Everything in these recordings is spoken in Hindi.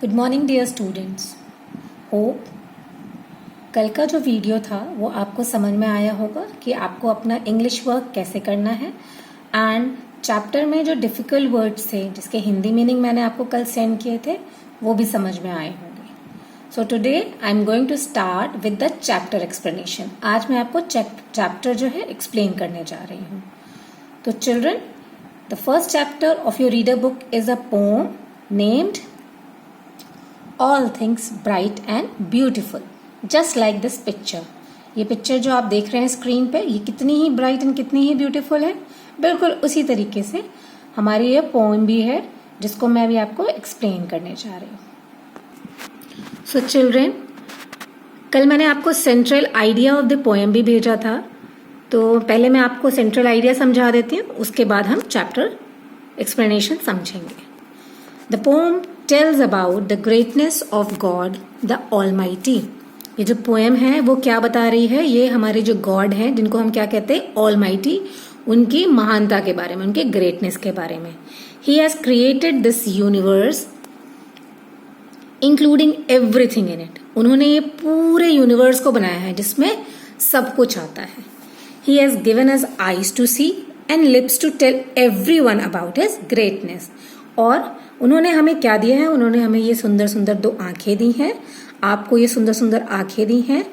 Good morning dear students. Hope कल का जो वीडियो था वो आपको समझ में आया होगा कि आपको अपना इंग्लिश वर्क कैसे करना है एंड चैप्टर में जो डिफ़िकल्ट वर्ड्स थे जिसके हिंदी मीनिंग मैंने आपको कल सेंड किए थे वो भी समझ में आए होंगे। So today I am going to start with the chapter explanation. आज मैं आपको चैप्टर जो है एक्सप्लेन करने जा रही हूँ। तो children, the first chapter of your reader book is a poem named All things bright and beautiful, just like this picture। ये पिक्चर जो आप देख रहे हैं स्क्रीन पे, ये कितनी ही ब्राइट एंड कितनी ही ब्यूटीफुल है। बिल्कुल उसी तरीके से हमारी ये पोएम भी है जिसको मैं अभी आपको एक्सप्लेन करने जा रही हूँ। सो चिल्ड्रेन, कल मैंने आपको central idea of the poem भी भेजा था, तो पहले मैं आपको सेंट्रल आइडिया समझा देती हूँ, उसके बाद हम चैप्टर एक्सप्लेनेशन समझेंगे। The poem tells about the greatness of God the Almighty। ये जो पोएम है वो क्या बता रही है, ये हमारे जो गॉड हैं जिनको हम क्या कहते हैं, Almighty, उनकी महानता के बारे में, उनके ग्रेटनेस के बारे में। He has created this universe including everything in it। उन्होंने ये पूरे यूनिवर्स को बनाया है जिसमें सब कुछ आता है। He has given us eyes to see and lips to tell everyone about his greatness। और उन्होंने हमें क्या दिया है, उन्होंने हमें ये सुंदर सुंदर दो आंखें दी हैं, आपको ये सुंदर सुंदर आंखें दी हैं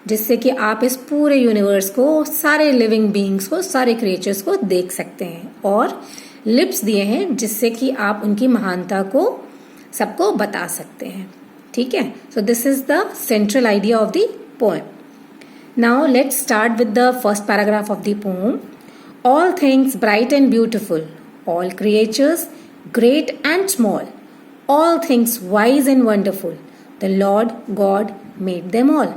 जिससे कि आप इस पूरे यूनिवर्स को, सारे लिविंग बीइंग्स को, सारे क्रिएचर्स को देख सकते हैं। और लिप्स दिए हैं जिससे कि आप उनकी महानता को सबको बता सकते हैं। ठीक है, so this is the central idea of the poem. Now let's start with the first paragraph of the poem. All things bright and beautiful, all creatures great and small, all things wise and wonderful, the Lord God made them all।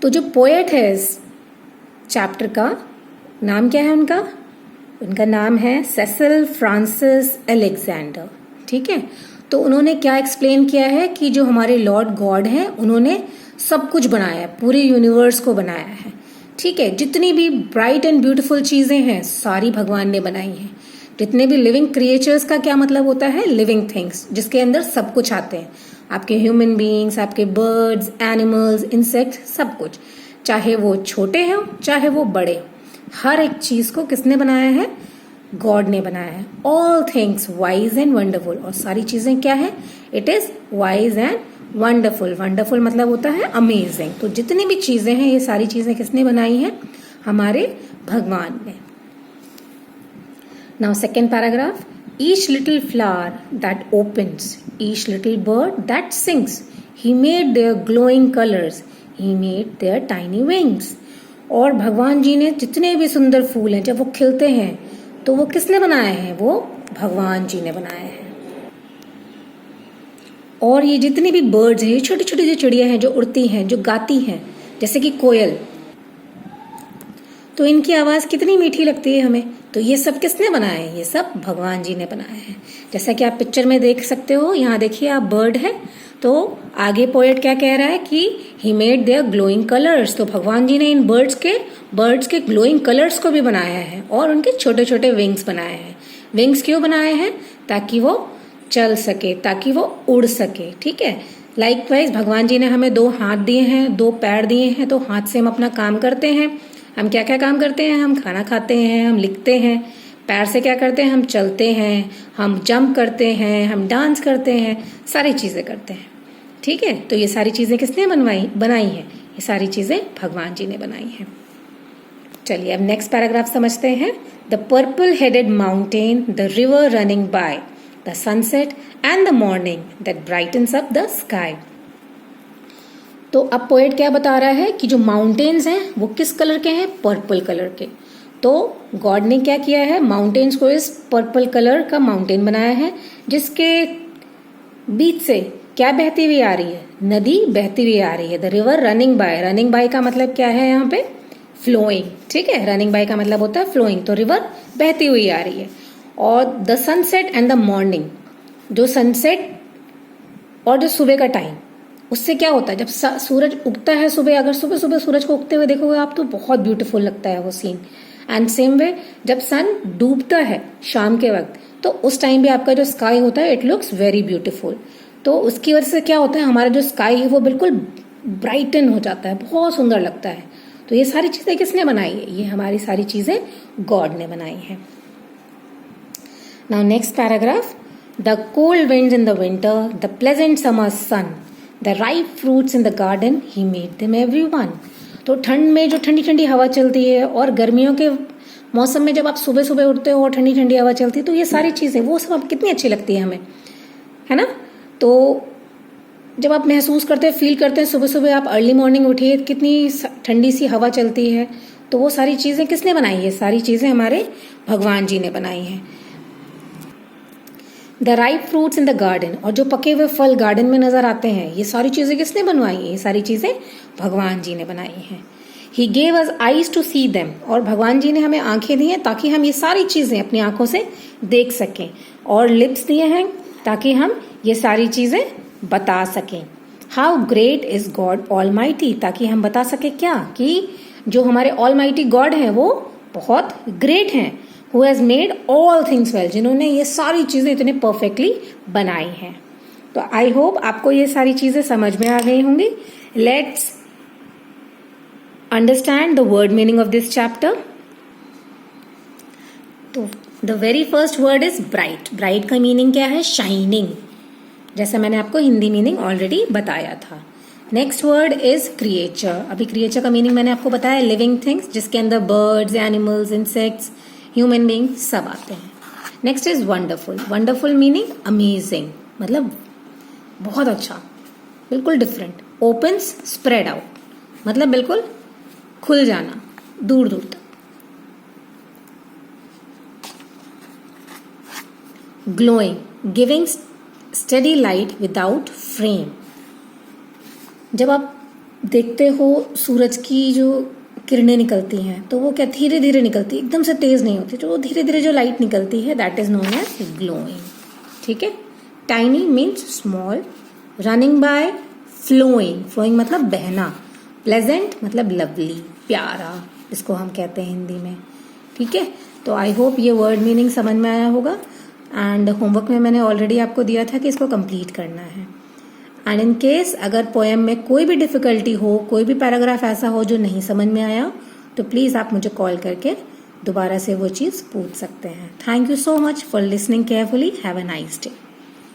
तो जो पोएट है इस चैप्टर का नाम क्या है, उनका नाम है सेसिल फ्रांसिस अलेक्जेंडर। ठीक है, तो उन्होंने क्या एक्सप्लेन किया है कि जो हमारे लॉर्ड गॉड हैं उन्होंने सब कुछ बनाया है, पूरे यूनिवर्स को बनाया है। ठीक है, जितनी भी ब्राइट एंड ब्यूटीफुल चीजें हैं सारी भगवान ने बनाई हैं। जितने भी लिविंग क्रिएचर्स का क्या मतलब होता है, लिविंग थिंग्स, जिसके अंदर सब कुछ आते हैं, आपके ह्यूमन बीइंग्स, आपके बर्ड्स, एनिमल्स, इंसेक्ट, सब कुछ, चाहे वो छोटे हो चाहे वो बड़े हो, हर एक चीज को किसने बनाया है, गॉड ने बनाया है। All things wise and wonderful, और सारी चीजें क्या है, it is wise and wonderful. Wonderful मतलब होता है अमेजिंग। तो जितनी भी चीजें हैं ये सारी चीजें किसने बनाई हैं, हमारे भगवान ने। Now second paragraph, each little flower that opens, each little bird that sings, he made their glowing colors, he made their tiny wings। और भगवान जी ने जितने भी सुंदर फूल हैं जब वो खिलते हैं तो वो किसने बनाए हैं, वो भगवान जी ने बनाए हैं। और ये जितनी भी बर्ड्स हैं, छोटी छोटी जो चिड़िया हैं जो उड़ती हैं, जो गाती हैं, जैसे कि कोयल, तो इनकी आवाज कितनी मीठी लगती है हमें। तो ये सब किसने बनाया है, ये सब भगवान जी ने बनाया है। जैसा कि आप पिक्चर में देख सकते हो, यहाँ देखिए आप, बर्ड है, तो आगे पोएट क्या कह रहा है कि he made their glowing colours. तो भगवान जी ने इन बर्ड्स के ग्लोइंग कलर्स को भी बनाया है और उनके छोटे छोटे विंग्स बनाए हैं। विंग्स क्यों बनाए हैं, ताकि वो चल सके, ताकि वो उड़ सके। ठीक है, लाइकवाइज भगवान जी ने हमें दो हाथ दिए हैं, दो पैर दिए हैं, तो हाथ से हम अपना काम करते हैं। हम क्या क्या काम करते हैं, हम खाना खाते हैं, हम लिखते हैं। पैर से क्या करते हैं, हम चलते हैं, हम जंप करते हैं, हम डांस करते हैं, सारी चीजें करते हैं। ठीक है, तो ये सारी चीजें किसने बनाई हैं, ये सारी चीजें भगवान जी ने बनाई हैं। चलिए अब नेक्स्ट पैराग्राफ समझते हैं। The purple headed mountain, the river running by, the sunset and the morning that brightens up the sky. तो अब पोएट क्या बता रहा है कि जो माउंटेन्स हैं वो किस कलर के हैं, पर्पल कलर के। तो गॉड ने क्या किया है, माउंटेन्स को इस पर्पल कलर का माउंटेन बनाया है जिसके बीच से क्या बहती हुई आ रही है, नदी बहती हुई आ रही है। The river running by, running by का मतलब क्या है यहाँ पे, फ्लोइंग। ठीक है, रनिंग बाय का मतलब होता है फ्लोइंग, तो रिवर बहती हुई आ रही है। और the sunset and the morning, जो सनसेट और जो सुबह का टाइम, उससे क्या होता है, जब सूरज उगता है सुबह, अगर सुबह सुबह सूरज को उगते हुए देखोगे आप तो बहुत ब्यूटीफुल लगता है वो सीन। एंड सेम वे जब सन डूबता है शाम के वक्त, तो उस टाइम पे आपका जो स्काई होता है इट लुक्स वेरी ब्यूटीफुल। तो उसकी वजह से क्या होता है, हमारा जो स्काई है वो बिल्कुल ब्राइटन हो जाता है, बहुत सुंदर लगता है। तो ये सारी चीजें किसने बनाई है? ये हमारी सारी चीजें गॉड ने बनाई है। Now next paragraph, the cold winds in the winter, the pleasant summer sun, the ripe fruits in the garden, he made them everyone. तो ठंड में जो ठंडी ठंडी हवा चलती है और गर्मियों के मौसम में जब आप सुबह सुबह उठते हो और ठंडी ठंडी हवा चलती है, तो ये सारी चीजें वो सब कितनी अच्छी लगती है हमें, है ना। तो जब आप महसूस करते हैं, फील करते हैं, सुबह सुबह आप अर्ली मॉर्निंग उठिए, कितनी ठंडी सी हवा चलती है, तो वो सारी चीजें किसने बनाई है? सारी चीजें हमारे भगवान जी ने बनाई हैं। The ripe fruits in the garden, और जो पके हुए फल गार्डन में नजर आते हैं, ये सारी चीजें किसने बनवाई है? ये सारी चीजें भगवान जी ने बनाई हैं। He gave us eyes to see them, और भगवान जी ने हमें आंखें दी हैं ताकि हम ये सारी चीजें अपनी आंखों से देख सकें, और लिप्स दिए हैं ताकि हम ये सारी चीजें बता सकें। How great is God almighty, ताकि हम बता सके क्या, कि जो हमारे ऑलमाइटी गॉड हैं वो बहुत ग्रेट हैं। Who has made all things well, जिन्होंने ये सारी चीजें इतने परफेक्टली बनाई हैं। तो आई होप आपको ये सारी चीजें समझ में आ गई होंगी। Let's understand the word meaning of this chapter. तो the very first word is bright. Bright का मीनिंग क्या है? शाइनिंग, जैसे मैंने आपको हिंदी मीनिंग ऑलरेडी बताया था। Next word is creature. अभी क्रिएचर का मीनिंग मैंने आपको बताया, लिविंग थिंग्स, जिसके अंदर birds, animals, insects, human being सब आते हैं। Next is wonderful. Wonderful meaning amazing, मतलब बहुत अच्छा, बिल्कुल डिफरेंट। ओपन्स, स्प्रेड आउट, मतलब बिल्कुल खुल जाना दूर दूर तक। Glowing, giving steady light without frame. जब आप देखते हो सूरज की जो किरणें निकलती हैं, तो वो क्या धीरे धीरे निकलती है, एकदम से तेज नहीं होती, तो धीरे धीरे जो लाइट निकलती है that is known as glowing. ठीक है। Tiny means small, running by, flowing, flowing मतलब बहना, प्लेजेंट मतलब लवली, प्यारा, इसको हम कहते हैं हिंदी में। ठीक है। तो आई होप ये वर्ड मीनिंग समझ में आया होगा। एंड होमवर्क में मैंने ऑलरेडी आपको दिया था कि इसको कंप्लीट करना है। एंड इन केस अगर पोएम में कोई भी डिफिकल्टी हो, कोई भी पैराग्राफ ऐसा हो जो नहीं समझ में आया, तो प्लीज आप मुझे कॉल करके दोबारा से वो चीज पूछ सकते हैं। Thank you so much for listening carefully. Have a nice day.